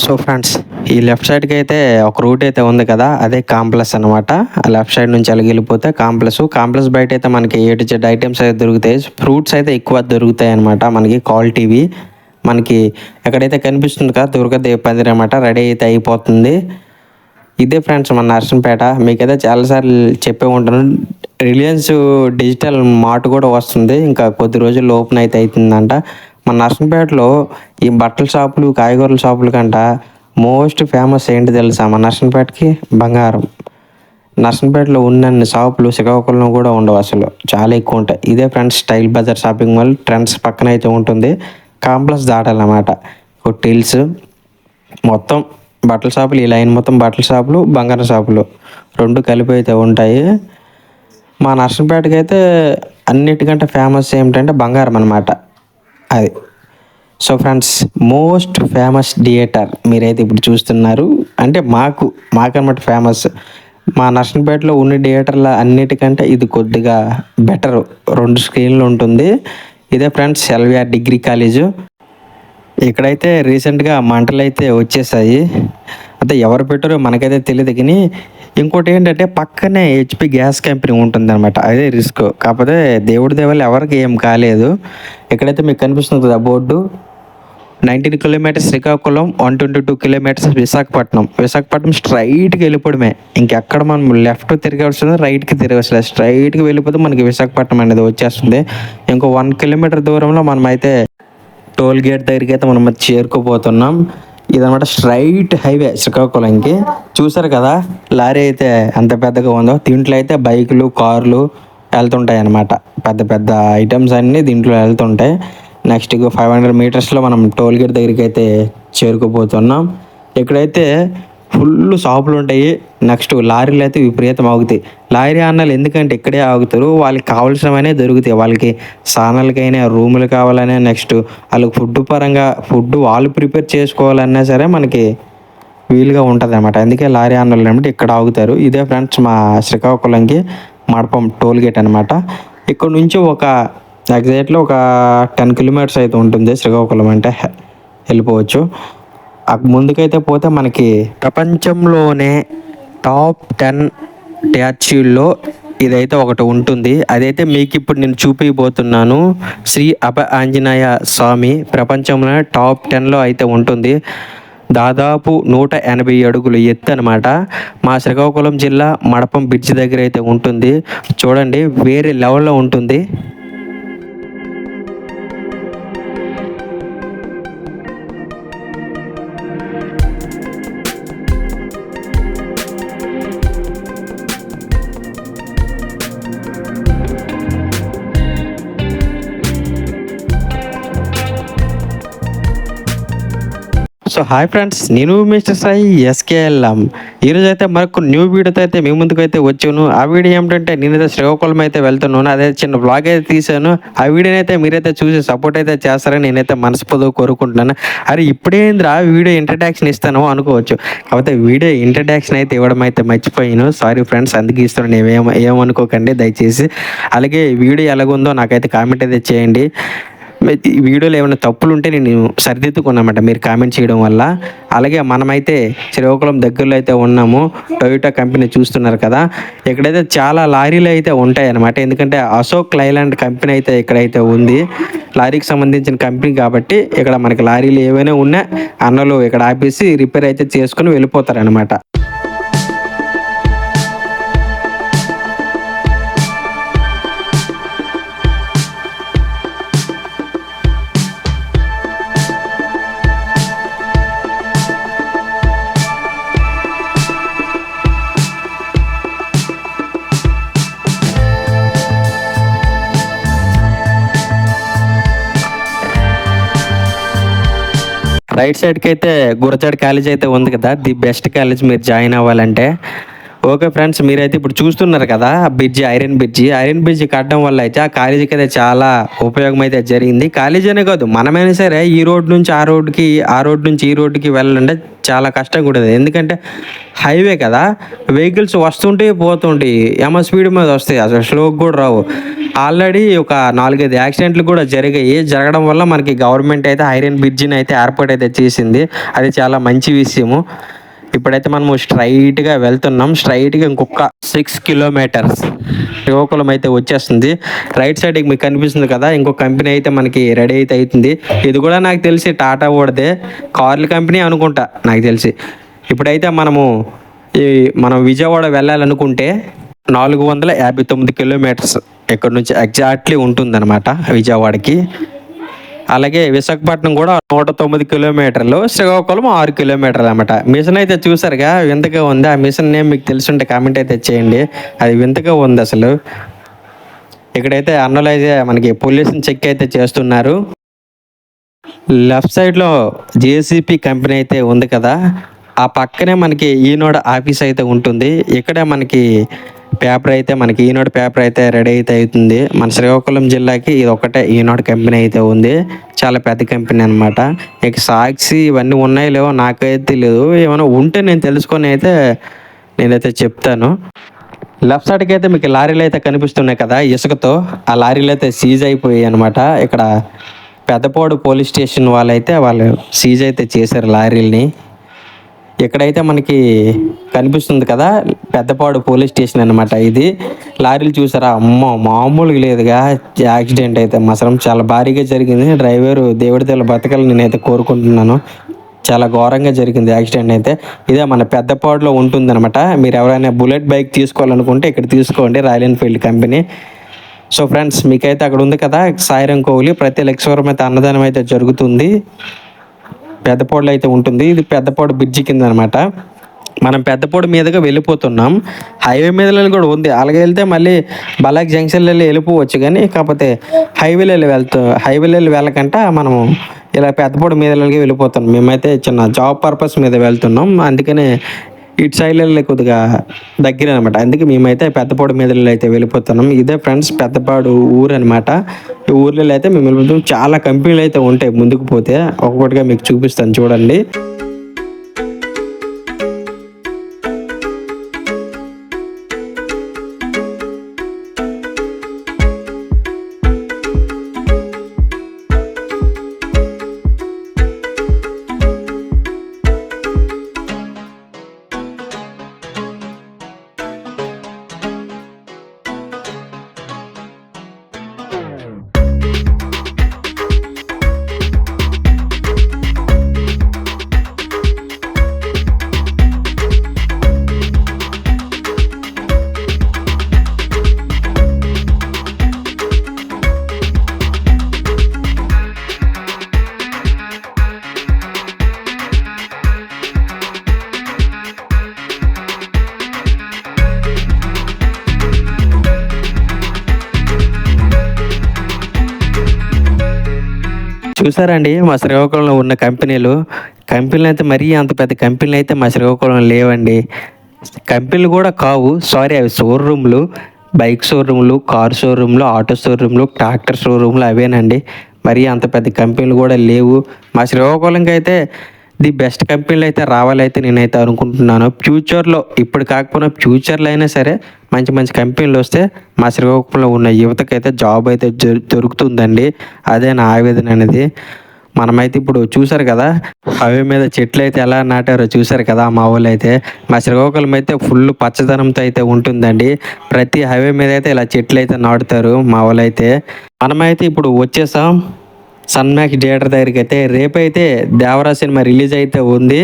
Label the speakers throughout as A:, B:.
A: So friends, ఈ left సైడ్కి అయితే ఒక రూట్ అయితే ఉంది కదా, అదే కాంప్లెక్స్ అనమాట. ఆ లెఫ్ట్ సైడ్ నుంచి అలాగ వెళ్ళిపోతే కాంప్లెక్స్ బయట అయితే మనకి ఏ టు జెడ్ ఐటమ్స్ అయితే దొరుకుతాయి. ఫ్రూట్స్ అయితే ఎక్కువ దొరుకుతాయి అనమాట, మనకి క్వాలిటీవి. మనకి ఎక్కడైతే కనిపిస్తుంది కదా దుర్గాదేవి పందిరి అనమాట, రెడీ అయితే అయిపోతుంది. ఇదే ఫ్రెండ్స్ మన నర్సంపేట. మీకైతే చాలాసార్లు చెప్పే ఉంటాను, రిలయన్స్ డిజిటల్ మార్ట్ కూడా వస్తుంది, ఇంకా కొద్ది రోజుల్లో ఓపెన్ అయితే అవుతుందంట. మన నర్సంపేటలో ఈ బట్టల షాపులు, కాయగూరల షాపుల కంట మోస్ట్ ఫేమస్ ఏంటి తెలుసా? మన నర్సంపేటకి బంగారం. నర్సంపేటలో ఉన్నన్ని షాపులు శ్రీకాకుళంలో కూడా ఉండవు, అసలు చాలా ఎక్కువ ఉంటాయి. ఇదే friends Style Bazaar shopping mall, Trends పక్కన అయితే ఉంటుంది. కాంప్లెక్స్ దాటాలన్నమాట. టిల్స్ మొత్తం బట్టల షాపులు, ఈ లైన్ మొత్తం బట్టల షాపులు, బంగారం షాపులు రెండు కలిపి అయితే ఉంటాయి. మా నర్సంపేటకి అయితే అన్నిటికంటే ఫేమస్ ఏమిటంటే బంగారం అనమాట, అది. So friends, most famous theatre మీరైతే ఇప్పుడు చూస్తున్నారు. అంటే మాకన్నమాట ఫేమస్. మా నర్సంపేటలో ఉన్న థియేటర్ల అన్నిటికంటే ఇది కొద్దిగా బెటర్. 2 స్క్రీన్లు ఉంటుంది. ఇదే ఫ్రెండ్స్ ఎల్విఆర్ డిగ్రీ కాలేజు. ఇక్కడైతే రీసెంట్గా మంటలు అయితే వచ్చేసాయి. అంటే ఎవరు పెట్టారో మనకైతే తెలియదు, కానీ ఇంకోటి ఏంటంటే పక్కనే హెచ్పి గ్యాస్ కంపెనీ ఉంటుంది అనమాట. అదే రిస్క్. కాకపోతే దేవుడి దేవాలు ఎవరికి ఏం కాలేదు. ఎక్కడైతే మీకు కనిపిస్తుంది కదా board, 19 kilometres Srikakulam, 122 kilometres Visakhapatnam స్ట్రైట్కి వెళ్ళిపోవడమే. ఇంకెక్కడ మనం లెఫ్ట్ తిరగాల్సింది, రైట్కి తిరగాల్సింది, స్ట్రైట్కి వెళ్ళిపోతే మనకి విశాఖపట్నం అనేది వచ్చేస్తుంది. ఇంకో 1 కిలోమీటర్ దూరంలో మనమైతే టోల్ గేట్ దగ్గరికి అయితే మనం చేరుకోబోతున్నాం. ఇదనమాట స్ట్రైట్ హైవే శ్రీకాకుళంకి. చూసారు కదా లారీ అయితే ఎంత పెద్దగా ఉందో. దీంట్లో అయితే బైకులు, కార్లు వెళ్తుంటాయి అన్నమాట. పెద్ద పెద్ద ఐటమ్స్ అన్నీ దీంట్లో వెళ్తుంటాయి. నెక్స్ట్ 500 మీటర్స్లో మనం టోల్ గేట్ దగ్గరికి అయితే చేరుకోబోతున్నాం. ఇక్కడైతే ఫుల్ షాపులు ఉంటాయి. నెక్స్ట్ లారీలు అయితే విపరీతం ఆగుతాయి. లారీ అన్నలు ఎందుకంటే ఇక్కడే ఆగుతారు, వాళ్ళకి కావాల్సినవనే దొరుకుతాయి. వాళ్ళకి స్నానాలకైనా, రూములు కావాలన్నా, నెక్స్ట్ వాళ్ళకి ఫుడ్ పరంగా ఫుడ్ వాళ్ళు ప్రిపేర్ చేసుకోవాలన్నా సరే మనకి వీలుగా ఉంటుంది అనమాట. అందుకే లారీ అన్నలు అనమాట ఇక్కడ ఆగుతారు. ఇదే ఫ్రెండ్స్ మా శ్రీకాకుళంకి మడపం టోల్ గేట్ అనమాట. ఇక్కడ నుంచి ఎగ్జాక్ట్లీ ఒక 10 కిలోమీటర్స్ అయితే ఉంటుంది శ్రీకాకుళం అంటే, వెళ్ళిపోవచ్చు. ముందుకైతే పోతే మనకి ప్రపంచంలోనే టాప్ 10 స్టాచ్యూల్లో ఇదైతే ఒకటి ఉంటుంది. అదైతే మీకు ఇప్పుడు నేను చూపించబోతున్నాను. శ్రీ అభయ ఆంజనేయ స్వామి ప్రపంచంలోనే టాప్ 10లో అయితే ఉంటుంది. దాదాపు 180 అడుగులు ఎత్తు అనమాట. మా శ్రీకాకుళం జిల్లా మడపం బ్రిడ్జ్ దగ్గర అయితే ఉంటుంది. చూడండి, వేరే లెవెల్లో ఉంటుంది. సో హాయ్ ఫ్రెండ్స్, నేను మిస్టర్ సాయి ఎస్కేఎల్ఎం. ఈరోజు అయితే మరొక న్యూ వీడియోతో అయితే మీ ముందుకు అయితే వచ్చాను. ఆ వీడియో ఏమిటంటే నేనైతే శ్రీకాకుళం అయితే వెళ్తున్నాను. అదే చిన్న బ్లాగ్ అయితే తీసాను. ఆ వీడియోని అయితే మీరైతే చూసి సపోర్ట్ అయితే చేస్తారని నేనైతే మనస్ఫూర్తిగా కోరుకుంటున్నాను. అరే ఇప్పుడేంద్రా వీడియో ఇంట్రడక్షన్ ఇస్తాను అనుకోవచ్చు, కాకపోతే వీడియో ఇంట్రడక్షన్ అయితే ఇవ్వడం అయితే మర్చిపోయాను. సారీ ఫ్రెండ్స్, అందుకు ఇస్తున్నాను, ఏమనుకోకండి దయచేసి. అలాగే వీడియో ఎలాగుందో నాకైతే కామెంట్ అయితే చేయండి. ఈ వీడియోలో ఏమైనా తప్పులు ఉంటే నేను సరిదిద్దుకున్నామాట మీరు కామెంట్ చేయడం వల్ల. అలాగే మనమైతే శ్రీకాకుళం దగ్గరలో అయితే ఉన్నాము. టొయోటా కంపెనీ చూస్తున్నారు కదా, ఇక్కడైతే చాలా లారీలు అయితే ఉంటాయి అన్నమాట. ఎందుకంటే అశోక్ లైలాండ్ కంపెనీ అయితే ఇక్కడైతే ఉంది, లారీకి సంబంధించిన కంపెనీ కాబట్టి ఇక్కడ మనకి లారీలు ఏవైనా ఉన్నా అన్నలు ఇక్కడ ఆపేసి రిపేర్ అయితే చేసుకుని వెళ్ళిపోతారనమాట. రైట్ సైడ్కి అయితే గురజాడ కాలేజ్ అయితే ఉంది కదా, ది బెస్ట్ కాలేజ్ మీరు జాయిన్ అవ్వాలంటే. ఓకే ఫ్రెండ్స్, మీరైతే ఇప్పుడు చూస్తున్నారు కదా బ్రిడ్జి, ఐరన్ బ్రిడ్జి కట్టడం వల్ల అయితే ఆ కాలేజీకి అయితే చాలా ఉపయోగం అయితే జరిగింది. కాలేజీ అనే కాదు, మనమైనా సరే ఈ రోడ్ నుంచి ఆ రోడ్డుకి, ఆ రోడ్ నుంచి ఈ రోడ్డుకి వెళ్ళాలంటే చాలా కష్టంగా ఉంటుంది. ఎందుకంటే హైవే కదా, వెహికల్స్ వస్తుంటే పోతుంటాయి, స్పీడ్ మీద వస్తాయి, అసలు స్లోకి కూడా రావు. ఆల్రెడీ ఒక 4-5 యాక్సిడెంట్లు కూడా జరగడం వల్ల మనకి గవర్నమెంట్ అయితే ఐరన్ బ్రిడ్జిని అయితే ఏర్పాటు అయితే చేసింది. అది చాలా మంచి విషయము. ఇప్పుడైతే మనము స్ట్రైట్గా వెళ్తున్నాం. స్ట్రైట్గా ఇంకొక 6 కిలోమీటర్స్ శ్రీకాకుళం అయితే వచ్చేస్తుంది. రైట్ సైడ్కి మీకు కనిపిస్తుంది కదా, ఇంకొక కంపెనీ అయితే మనకి రెడీ అయితే అవుతుంది. ఇది కూడా నాకు తెలిసి టాటా ఓడదే, కార్ల కంపెనీ అనుకుంటా నాకు తెలిసి. ఇప్పుడైతే మనం విజయవాడ వెళ్ళాలనుకుంటే 459 కిలోమీటర్స్ ఇక్కడ నుంచి ఎగ్జాక్ట్లీ ఉంటుందన్నమాట విజయవాడకి. అలాగే విశాఖపట్నం కూడా 109 కిలోమీటర్లు, శ్రీకాకుళం 6 కిలోమీటర్లు అనమాట. మిషన్ అయితే చూసారుగా, వింతగా ఉంది. ఆ మిషన్ నేమ్ మీకు తెలుసుంటే కామెంట్ అయితే చేయండి, అది వింతగా ఉంది అసలు. ఇక్కడైతే అన్నలు అయితే మనకి పొల్యూషన్ చెక్ అయితే చేస్తున్నారు. లెఫ్ట్ సైడ్లో జేసీపీ కంపెనీ అయితే ఉంది కదా, ఆ పక్కనే మనకి ఈనాడు ఆఫీస్ అయితే ఉంటుంది. ఇక్కడే మనకి ఈనాడు పేపర్ అయితే రెడీ అయితే అవుతుంది. మన శ్రీకాకుళం జిల్లాకి ఇది ఒకటే ఈనాడు కంపెనీ అయితే ఉంది, చాలా పెద్ద కంపెనీ అనమాట. ఇక సాక్షి ఇవన్నీ ఉన్నాయో లేవో నాకైతే తెలియదు, ఏమైనా ఉంటే నేను తెలుసుకొని అయితే నేనైతే చెప్తాను. లెఫ్ట్ సైడ్కి అయితే మీకు లారీలు అయితే కనిపిస్తున్నాయి కదా ఇసుకతో, ఆ లారీలు అయితే సీజ్ అయిపోయాయి అనమాట. ఇక్కడ పెద్దపాడు పోలీస్ స్టేషన్ వాళ్ళు సీజ్ అయితే చేశారు లారీల్ని. ఎక్కడైతే మనకి కనిపిస్తుంది కదా పెద్దపాడు పోలీస్ స్టేషన్ అనమాట ఇది. లారీలు చూసారా, మామూలుగా లేదుగా. యాక్సిడెంట్ అయితే మాత్రం చాలా భారీగా జరిగింది. డ్రైవరు దేవుడి తెల్ల బతకాలని నేనైతే కోరుకుంటున్నాను. చాలా ఘోరంగా జరిగింది యాక్సిడెంట్ అయితే. ఇదే మన పెద్దపాడులో ఉంటుందన్నమాట. మీరు ఎవరైనా బుల్లెట్ బైక్ తీసుకోవాలనుకుంటే ఇక్కడ తీసుకోండి, royal Enfield company. So friends, మీకైతే అక్కడ ఉంది కదా సాయిరం కోహ్లీ, ప్రతి లక్షవరం అయితే అన్నదానం అయితే జరుగుతుంది. పెద్దపాడులో అయితే ఉంటుంది. ఇది పెద్దపాడు బ్రిడ్జి కింద అనమాట. మనం పెద్దపాడు మీదుగా వెళ్ళిపోతున్నాం. హైవే మీద కూడా ఉంది, అలాగే వెళ్తే మళ్ళీ బలాక్ జంక్షన్లో వెళ్ళిపోవచ్చు. కానీ కాకపోతే హైవేలో వెళ్ళకంట మనము ఇలా పెద్దపాడు మీదలకి వెళ్ళిపోతున్నాం. మేమైతే చిన్న జాబ్ పర్పస్ మీద వెళ్తున్నాం, అందుకనే ఇటు సైడ్ కొద్దిగా దగ్గర అనమాట. అందుకే మేమైతే పెద్దపాడు మీదలో అయితే వెళ్ళిపోతున్నాం. ఇదే ఫ్రెండ్స్ పెద్దపాడు ఊరు అనమాట. ఈ ఊర్లలో అయితే మేము వెళ్ళిపోతాం. చాలా కంపెనీలు అయితే ఉంటాయి, ముందుకు పోతే ఒక్కొక్కటిగా మీకు చూపిస్తాను చూడండి. చూసారండి మా శ్రీకాకుళంలో ఉన్న కంపెనీలు అయితే మరీ అంత పెద్ద కంపెనీలు అయితే మా శ్రీకాకుళంలో లేవండి. కంపెనీలు కూడా కావు, సారీ, అవి షోరూమ్లు, బైక్ షోరూమ్లు, కార్ షోరూమ్లు, ఆటో షోరూమ్లు, ట్రాక్టర్ షోరూమ్లు అవేనండి. మరీ అంత పెద్ద కంపెనీలు కూడా లేవు మా శ్రీకాకుళంకి. అయితే ది బెస్ట్ కంపెనీలు అయితే రావాలైతే నేనైతే అనుకుంటున్నాను. ఫ్యూచర్లో, ఇప్పుడు కాకపోయినా ఫ్యూచర్లో అయినా సరే మంచి మంచి కంపెనీలు వస్తే మా శ్రీకాకుళంలో ఉన్న యువతకైతే జాబ్ అయితే దొరుకుతుందండి. అదే నా ఆవేదన అనేది. మనమైతే ఇప్పుడు చూసారు కదా హైవే మీద చెట్లు అయితే ఎలా నాటారో చూసారు కదా మా వాళ్ళు అయితే. మా శ్రీకాకుళం అయితే ఫుల్ పచ్చదనంతో అయితే ఉంటుందండి. ప్రతి హైవే మీద అయితే ఇలా చెట్లు అయితే నాటుతారు మా వాళ్ళు అయితే. మనమైతే ఇప్పుడు వచ్చేసాం సన్మాక్స్ థియేటర్ దగ్గరికి. అయితే రేపైతే దేవరా సినిమా రిలీజ్ అయితే ఉంది.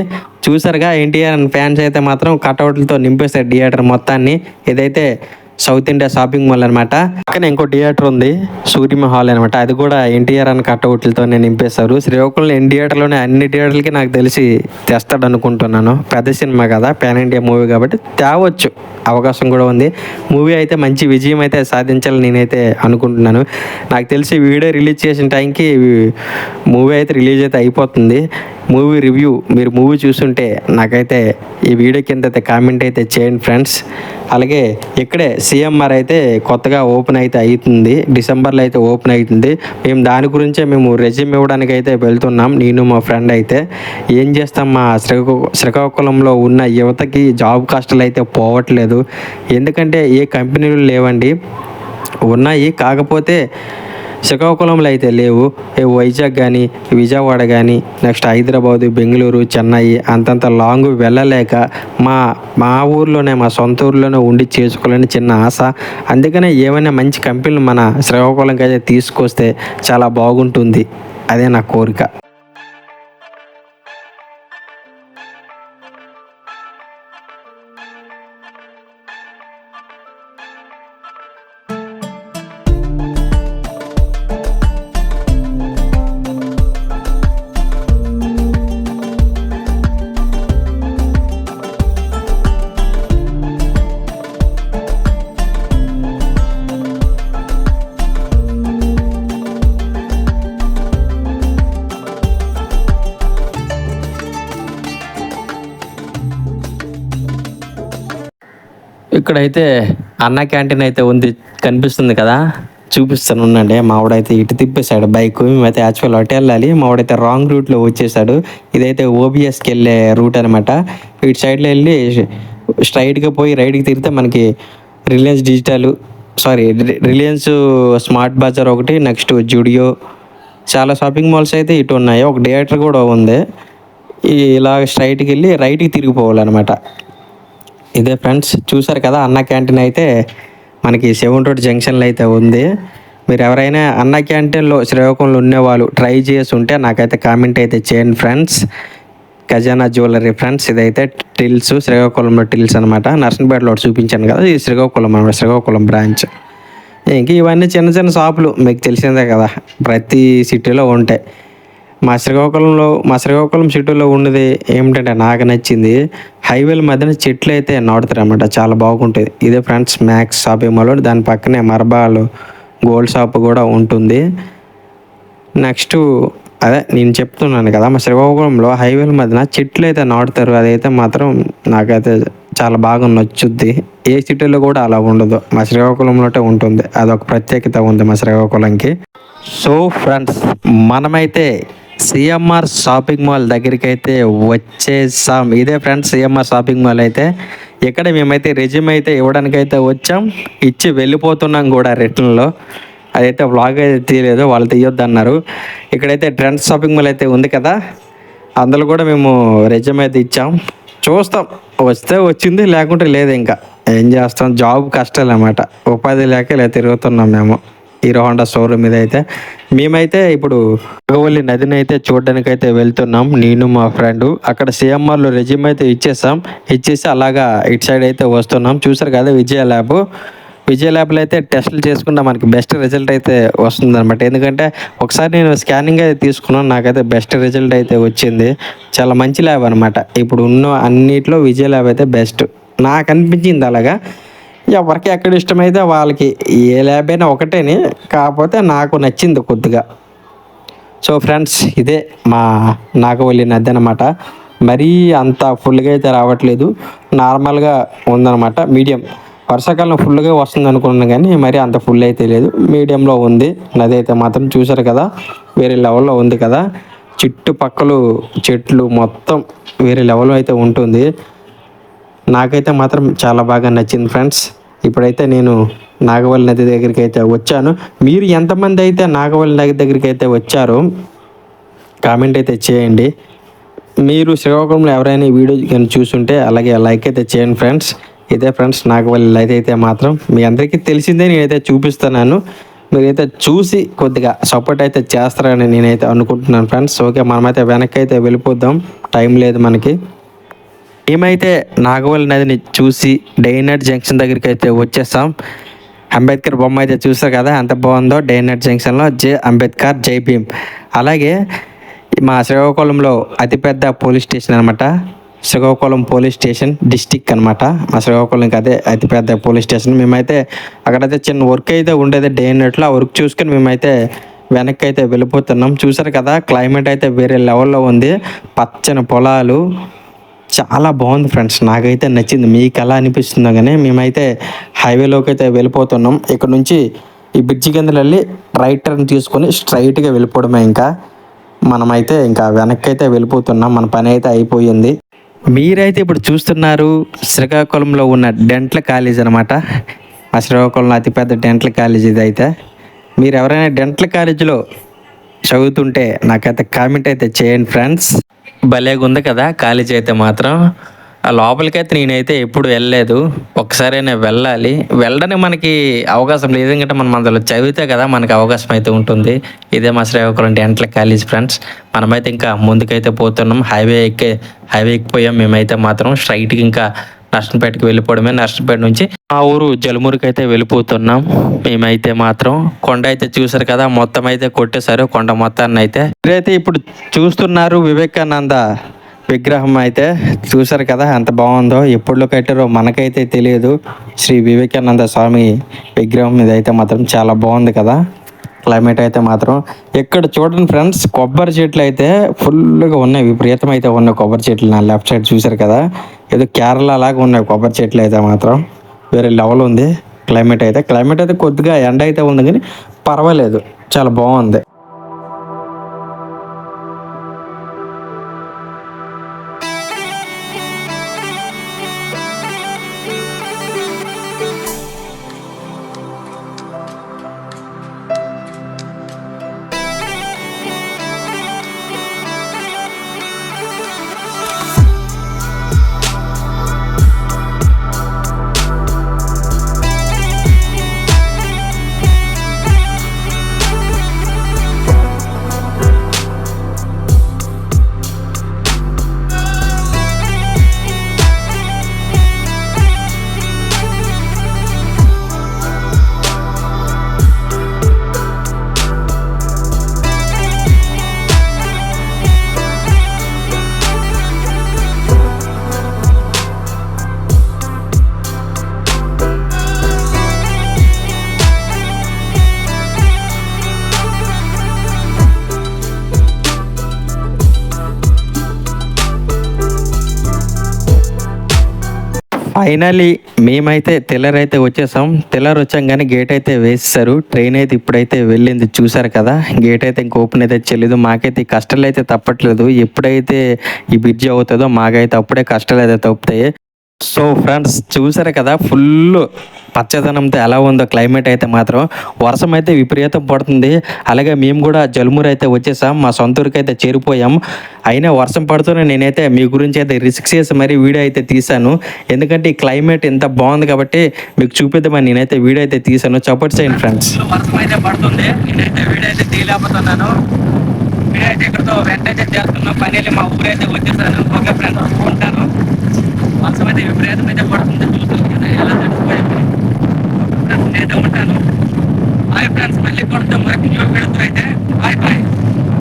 A: చూసారుగా ఎన్టీఆర్ అండ్ ఫ్యాన్స్ అయితే మాత్రం కటౌట్లతో నింపేస్తారు థియేటర్ మొత్తాన్ని. ఇదైతే సౌత్ ఇండియా షాపింగ్ మాల్ అనమాట. పక్కన ఇంకో థియేటర్ ఉంది, సూర్యమ హాల్ అనమాట. అది కూడా ఎన్టీఆర్ అని కట్అవుట్లతోనే నింపేశారు. శ్రీకాకుళం ఎన్ని థియేటర్లోనే అన్ని థియేటర్లకి నాకు తెలిసి తెస్తాడు అనుకుంటున్నాను. పెద్ద సినిమా కదా, పాన్ ఇండియా మూవీ కాబట్టి తేవచ్చు, అవకాశం కూడా ఉంది. మూవీ అయితే మంచి విజయం అయితే సాధించాలని నేనైతే అనుకుంటున్నాను. నాకు తెలిసి వీడియో రిలీజ్ చేసిన టైంకి మూవీ అయితే రిలీజ్ అయితే అయిపోతుంది. మూవీ రివ్యూ మీరు మూవీ చూస్తుంటే నాకైతే ఈ వీడియో కింద అయితే కామెంట్ అయితే చేయండి ఫ్రెండ్స్. అలాగే ఇక్కడే సిఎంఆర్ అయితే కొత్తగా ఓపెన్ అయితే అవుతుంది, డిసెంబర్లో అయితే ఓపెన్ అవుతుంది. మేము దాని గురించే మేము రెజ్యూమ్ ఇవ్వడానికి అయితే వెళ్తున్నాం, నేను మా ఫ్రెండ్ అయితే. ఏం చేస్తాం, మా శ్రీకాకుళంలో ఉన్న యువతకి జాబ్ కష్టాలు అయితే పోవట్లేదు. ఎందుకంటే ఏ కంపెనీలు లేవండి, ఉన్నాయి కాకపోతే శ్రీకాకుళంలో అయితే లేవు. వైజాగ్ కానీ విజయవాడ కానీ నెక్స్ట్ హైదరాబాదు, బెంగళూరు, చెన్నై అంతంత లాంగ్ వెళ్ళలేక మా ఊర్లోనే, మా సొంత ఊర్లోనే ఉండి చేసుకోవాలని చిన్న ఆశ. అందుకనే ఏమైనా మంచి కంపెనీలు మన శ్రీకాకుళంకి అయితే తీసుకొస్తే చాలా బాగుంటుంది, అదే నా కోరిక. ఇక్కడైతే అన్న క్యాంటీన్ అయితే ఉంది, కనిపిస్తుంది కదా, చూపిస్తాను ఉండండి. మావాడైతే ఇటు తిప్పేశాడు బైక్, మేమైతే యాక్చువల్ అటు వెళ్ళాలి, మావాడైతే రాంగ్ రూట్లో వచ్చేసాడు. ఇదైతే ఓబిఎస్కి వెళ్ళే రూట్ అనమాట. ఇటు సైడ్లో వెళ్ళి స్ట్రైట్గా పోయి రైట్కి తిరిగితే మనకి రిలయన్స్ స్మార్ట్ బజార్ ఒకటి, నెక్స్ట్ జుడియో, చాలా షాపింగ్ మాల్స్ అయితే ఇటు ఉన్నాయి. ఒక థియేటర్ కూడా ఉంది. ఇలా స్ట్రైట్కి వెళ్ళి రైట్కి తిరిగిపోవాలన్నమాట. ఇదే ఫ్రెండ్స్, చూసారు కదా అన్న క్యాంటీన్ అయితే మనకి 7 రోడ్ జంక్షన్లో అయితే ఉంది. మీరు ఎవరైనా అన్న క్యాంటీన్లో శ్రీకాకుళంలో ఉండేవాళ్ళు ట్రై చేసి ఉంటే నాకైతే కామెంట్ అయితే చేయండి ఫ్రెండ్స్. ఖజానా జ్యువెలరీ ఫ్రెండ్స్, ఇదైతే టిల్స్, శ్రీకాకుళంలో టిల్స్ అనమాట. నర్సంపేటలో చూపించాను కదా, ఇది శ్రీకాకుళం బ్రాంచ్. ఇంక ఇవన్నీ చిన్న చిన్న షాపులు మీకు తెలిసిందే కదా, ప్రతి సిటీలో ఉంటాయి. మా శ్రీకాకుళం సిటీలో ఉన్నది ఏమిటంటే నాకు నచ్చింది, హైవేల మధ్యన చెట్లు అయితే నాటుతారు అన్నమాట, చాలా బాగుంటుంది. ఇదే ఫ్రెండ్స్ మ్యాక్స్ షాపింగ్ మాల్, దాని పక్కనే మర్బాలు గోల్డ్ షాప్ కూడా ఉంటుంది. నెక్స్ట్ అదే నేను చెప్తున్నాను కదా, మా శ్రీకాకుళంలో హైవేల మధ్యన చెట్లు అయితే నాటుతారు, అదైతే మాత్రం నాకైతే చాలా బాగా నచ్చుద్ది. ఏ సిటీలో కూడా అలా ఉండదు, మా శ్రీకాకుళంలోనే ఉంటుంది, అదొక ప్రత్యేకత ఉంది మా శ్రీకాకుళంకి. సో ఫ్రెండ్స్, మనమైతే సిఎంఆర్ షాపింగ్ మాల్ దగ్గరికి అయితే వచ్చేసాం. ఇదే ఫ్రెండ్స్ సిఎంఆర్ షాపింగ్ మాల్ అయితే. ఇక్కడ మేమైతే రెజ్యూమ్ అయితే ఇవ్వడానికి అయితే వచ్చాం, ఇచ్చి వెళ్ళిపోతున్నాం కూడా రిటర్న్లో. అదైతే వ్లాగ్ అయితే తీయలేదు, వాళ్ళు తీయొద్దు అన్నారు. ఇక్కడైతే ట్రెండ్స్ షాపింగ్ మాల్ అయితే ఉంది కదా, అందులో కూడా మేము రెజ్యూమ్ అయితే ఇచ్చాం. చూస్తాం, వస్తే వచ్చింది, లేకుంటే లేదు. ఇంకా ఏం చేస్తాం, జాబ్ కష్టాలు అన్నమాట, ఉపాధి లేక ఇలా తిరుగుతున్నాం మేము. హీరో హోండా షోరూమ్ మీద అయితే మేమైతే ఇప్పుడు నాగవల్లి నదిని అయితే చూడడానికి అయితే వెళ్తున్నాం, నేను మా ఫ్రెండ్. అక్కడ సిఎంఆర్లో రెజ్యూమ్ అయితే ఇచ్చేసి అలాగా ఇటు సైడ్ అయితే వస్తున్నాం. చూసారు కదా విజయ ల్యాబ్లో అయితే టెస్టులు చేసుకుంటే మనకి బెస్ట్ రిజల్ట్ అయితే వస్తుంది అనమాట. ఎందుకంటే ఒకసారి నేను స్కానింగ్ అయితే తీసుకున్నాను, నాకైతే బెస్ట్ రిజల్ట్ అయితే వచ్చింది. చాలా మంచి ల్యాబ్ అనమాట. ఇప్పుడు ఉన్న అన్నిట్లో విజయ ల్యాబ్ అయితే బెస్ట్ నాకు అనిపించింది. అలాగా ఎవరికి ఎక్కడ ఇష్టమైతే వాళ్ళకి, ఏ ల్యాబ్ అయినా ఒకటేని, కాకపోతే నాకు నచ్చింది కొద్దిగా. సో ఫ్రెండ్స్, ఇదే మా నాగవల్లి నది అనమాట. మరీ అంత ఫుల్గా అయితే రావట్లేదు, నార్మల్గా ఉందన్నమాట, మీడియం. వర్షాకాలం ఫుల్గా వస్తుంది అనుకున్నాను కానీ మరి అంత ఫుల్ అయితే లేదు, మీడియంలో ఉంది నది అయితే మాత్రం. చూసారు కదా వేరే లెవెల్లో ఉంది కదా, చుట్టుపక్కల చెట్లు మొత్తం వేరే లెవెల్లో అయితే ఉంటుంది. నాకైతే మాత్రం చాలా బాగా నచ్చింది ఫ్రెండ్స్. ఇప్పుడైతే నేను నాగవల్లి నది దగ్గరికి అయితే వచ్చాను. మీరు ఎంతమంది అయితే నాగవల్లి నది దగ్గరికి అయితే వచ్చారో కామెంట్ అయితే చేయండి. మీరు శ్రీకాకుళంలో ఎవరైనా ఈ వీడియో కానీ చూస్తుంటే అలాగే లైక్ అయితే చేయండి ఫ్రెండ్స్. ఇదే ఫ్రెండ్స్ నాగవల్లి నది అయితే మాత్రం మీ అందరికీ తెలిసిందే, నేనైతే చూపిస్తున్నాను. మీరైతే చూసి కొద్దిగా సపోర్ట్ అయితే చేస్తారని నేనైతే అనుకుంటున్నాను ఫ్రెండ్స్. ఓకే, మనమైతే వెనక్కి అయితే వెళ్ళిపోద్దాం, టైం లేదు మనకి. మేమైతే నాగవల్లి నదిని చూసి డే నైట్ జంక్షన్ దగ్గరికి అయితే వచ్చేసాం. అంబేద్కర్ బొమ్మ అయితే చూసారు కదా ఎంత బాగుందో. డే నైట్ జంక్షన్లో జై అంబేద్కర్ జై భీమ్. అలాగే మా శ్రీకాకుళంలో అతిపెద్ద పోలీస్ స్టేషన్ అనమాట. శ్రీకాకుళం పోలీస్ స్టేషన్ డిస్టిక్ అనమాట. మా శ్రీకాకుళంకి అదే అతిపెద్ద పోలీస్ స్టేషన్. మేమైతే అక్కడైతే చిన్న వర్క్ అయితే ఉండేది డే నైట్లో. ఆ వర్క్ చూసుకొని మేమైతే వెనక్కి అయితే వెళ్ళిపోతున్నాం. చూసారు కదా క్లైమేట్ అయితే వేరే లెవెల్లో ఉంది. పచ్చని పొలాలు చాలా బాగుంది ఫ్రెండ్స్. నాకైతే నచ్చింది. మీకు ఎలా అనిపిస్తుందో కానీ మేమైతే హైవేలోకి అయితే వెళ్ళిపోతున్నాం. ఇక్కడ నుంచి ఈ బ్రిడ్జి కింద వెళ్ళి రైట్ టర్న్ తీసుకొని స్ట్రైట్గా వెళ్ళిపోవడమే. ఇంకా మనమైతే ఇంకా వెనక్కి అయితే వెళ్ళిపోతున్నాం. మన పని అయితే అయిపోయింది. మీరైతే ఇప్పుడు చూస్తున్నారు శ్రీకాకుళంలో ఉన్న డెంటల్ కాలేజ్ అనమాట. మా శ్రీకాకుళంలో అతిపెద్ద డెంటల్ కాలేజ్ ఇది. అయితే మీరు ఎవరైనా డెంటల్ కాలేజీలో చదువుతుంటే నాకైతే కామెంట్ అయితే చేయండి ఫ్రెండ్స్. భలేగా ఉంది కదా కాలేజ్ అయితే మాత్రం. ఆ లోపలికైతే నేనైతే ఎప్పుడు వెళ్ళలేదు. ఒక్కసారైనా వెళ్ళాలి. వెళ్ళడానికి మనకి అవకాశం లేదు, ఎందుకంటే మనం అందులో చదివితే కదా మనకి అవకాశం అయితే ఉంటుంది. ఇదే మా శ్రీకాకుళం డెంటల్ కాలేజ్ ఫ్రెండ్స్. మనమైతే ఇంకా ముందుకైతే పోతున్నాం. హైవే ఎక్కిపోయాం. మేమైతే మాత్రం స్ట్రైట్గా ఇంకా నర్సంపేటకి వెళ్ళిపోవడమే. నర్సంపేట నుంచి ఆ ఊరు జలమూరికి అయితే వెళ్ళిపోతున్నాం. మేమైతే మాత్రం కొండ అయితే చూసారు కదా, మొత్తం అయితే కొట్టేశారు కొండ మొత్తాన్ని అయితే. మీరైతే ఇప్పుడు చూస్తున్నారు వివేకానంద విగ్రహం అయితే చూసారు కదా ఎంత బాగుందో. ఎప్పుడులో కట్టారో మనకైతే తెలియదు. శ్రీ వివేకానంద స్వామి విగ్రహం మీద అయితే మాత్రం చాలా బాగుంది కదా. క్లైమేట్ అయితే మాత్రం ఇక్కడ చూడండి ఫ్రెండ్స్, కొబ్బరి చెట్లు అయితే ఫుల్గా ఉన్నాయి. విపరీతం అయితే ఉన్నాయి కొబ్బరి చెట్లు. నా లెఫ్ట్ సైడ్ చూసారు కదా, ఏదో కేరళ లాగా ఉన్నాయి కొబ్బరి చెట్లు అయితే మాత్రం. వేరే లెవెల్ ఉంది క్లైమేట్ అయితే. క్లైమేట్ అయితే కొద్దిగా ఎండ అయితే ఉంది కానీ పర్వాలేదు, చాలా బాగుంది. ఫైనలీ మేమైతే తెల్లర్ అయితే వచ్చేసాం. తెల్లర్ వచ్చాం కానీ గేట్ అయితే వేసేసారు. ట్రైన్ అయితే ఇప్పుడైతే వెళ్ళింది చూసారు కదా. గేట్ అయితే ఇంక ఓపెన్ అయితే చేయలేదు. మాకైతే ఈ కష్టాలు అయితే తప్పట్లేదు. ఎప్పుడైతే ఈ బ్రిడ్జి అవుతుందో మాకైతే అప్పుడే కష్టాలు అయితే తప్పుతాయి. సో ఫ్రెండ్స్ చూసారు కదా ఫుల్ పచ్చదనంతో ఎలా ఉందో క్లైమేట్ అయితే మాత్రం. వర్షం అయితే విపరీతం పడుతుంది. అలాగే మేము కూడా జలుమూరు అయితే వచ్చేసాం. మా సొంత ఊరికి అయితే చేరిపోయాం. అయినా వర్షం పడుతూనే నేనైతే మీ గురించి అయితే రిస్క్ చేసి మరీ వీడియో అయితే తీశాను. ఎందుకంటే ఈ క్లైమేట్ ఎంత బాగుంది కాబట్టి మీకు చూపిద్దామని నేనైతే వీడియో అయితే తీశాను. సపోర్ట్ చేయండి ఫ్రెండ్స్. వర్షం అయితే పడుతుంది, నేనైతే వీడియో అయితే తీయలేకపోతున్నాను. వీడియో అయితే ఇక్కడతో వెంటనే చేస్తున్నాం. పని వెళ్ళి మా ఊరైతే వచ్చేసాను. ఓకే ఫ్రెండ్స్ ఉంటాను. వర్షం అయితే విపరీతం అయితే పడుతుంది. చూస్తుంది కదా ఎలా తడిసిపోయాము. నేనైతే ఉంటాను. బాయ్ ఫ్రెండ్స్, మళ్ళీ కొడతాం మరొక న్యూ వీడియోతో అయితే. Bye bye.